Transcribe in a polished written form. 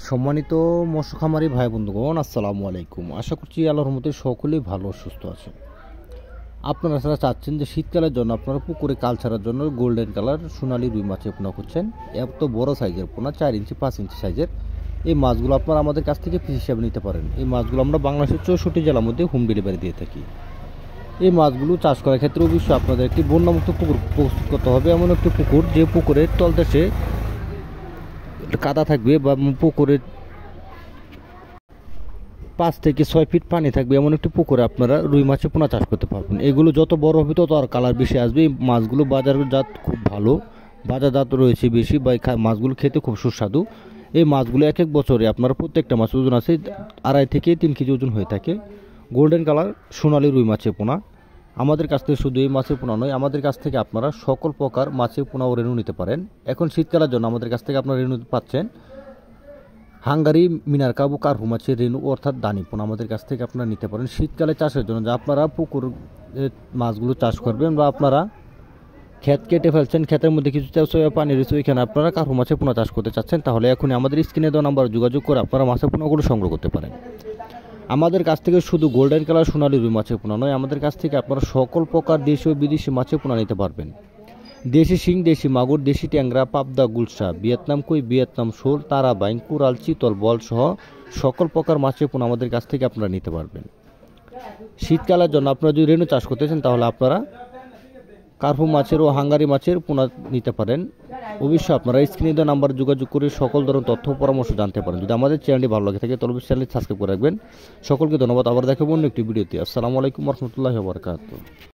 সম্মানিত মৎস্য খামারি ভাই বন্ধুগণ, আসসালামু আলাইকুম। আশা করছি আল্লাহর রহমতে সকলেই ভালো সুস্থ আছে। আপনারা যারা চাচ্ছেন যে শীতকালের জন্য আপনারা পুকুরে কালচারের জন্য গোল্ডেন কালার সোনালী রুই মাছের পোনা করছেন, এত বড় সাইজের পোনা 4 ইঞ্চি 5 ইঞ্চি সাইজের এই মাছগুলো আপনারা আমাদের কাছ থেকে পিস হিসাবে নিতে পারেন। এই মাছগুলো আমরা বাংলাদেশের 64 জেলার মধ্যে হোম ডেলিভারি দিয়ে থাকি। এই মাছগুলো চাষ করার ক্ষেত্রে অবশ্যই আপনাদের একটি বন্যামুক্ত পুকুর প্রস্তুত করতে হবে। এমন একটি পুকুর যে পুকুরের তলদেশে কাদা থাকবে বা পুকুরের 5 থেকে 6 ফিট পানি থাকবে, এমন একটি পুকুরে আপনারা রুই মাছের পোনা চাষ করতে পারবেন। এগুলো যত বড় হবে তত আর কালার বেশি আসবে। এই মাছগুলো বাজারজাত খুব ভালো, বাজারজাত রয়েছে বেশি, বা মাছগুলো খেতে খুব সুস্বাদু। এই মাছগুলো এক এক বছরে আপনার প্রত্যেকটা মাছ ওজন আছে 2.5 থেকে 3 কেজি ওজন হয়ে থাকে। গোল্ডেন কালার সোনালী রুই মাছের পোনা আমাদের কাছ থেকে শুধু এই মাছের পোনা নয়, আমাদের কাছ থেকে আপনারা সকল প্রকার মাছের পোনা ও রেণু নিতে পারেন। এখন শীতকালের জন্য আমাদের কাছ থেকে আপনারা রেণু পাচ্ছেন হাঙ্গারি, মিনার কাবু, কার্পু মাছের রেণু অর্থাৎ দানি পোনা আমাদের কাছ থেকে আপনারা নিতে পারেন। শীতকালে চাষের জন্য যা আপনারা পুকুর মাছগুলো চাষ করবেন বা আপনারা ক্ষেত কেটে ফেলছেন, ক্ষেতের মধ্যে কিছু পানি রয়েছে, ওইখানে আপনারা কার্পু মাছের পোনা চাষ করতে চাচ্ছেন, তাহলে এখনই আমাদের স্ক্রিনে দেওয়া নাম্বারে যোগাযোগ করে আপনারা মাছের পোনাগুলো সংগ্রহ করতে পারেন। আমাদের কাছ থেকে শুধু গোল্ডেন কালার সোনালী রুই মাছের পোনা নয়, আমাদের কাছ থেকে আপনারা সকল প্রকার দেশি ও বিদেশি মাছের পোনা নিতে পারবেন। দেশি শিং, দেশি মাগুর, দেশি ট্যাংরা, পাবদা, গুলশা, ভিয়েতনাম কই, ভিয়েতনাম শোল, তারাবাইন, কুরাল, চিতল, বল সহ সকল প্রকার মাছের পোনা আমাদের কাছ থেকে আপনারা নিতে পারবেন। শীতকালের জন্য আপনারা যদি রেণু চাষ করতে চান তাহলে আপনারা কার্পু মাছের ও হাঙ্গারি মাছের পোনা নিতে পারেন। অবশ্যই আপনারা স্ক্রিনে দেওয়া নাম্বারে যোগাযোগ করে সকল ধরনের তথ্য পরামর্শ জানতে পারেন। যদি আমাদের চ্যানেলটি ভালো লাগে থাকে তাহলে চ্যানেলটি সাবস্ক্রাইব করে রাখবেন। সকলকে ধন্যবাদ। আবার দেখাবো অন্য একটি ভিডিওতে। আসসালামু আলাইকুম রহমতুল্লাহি ওয়া বারাকাতুহু।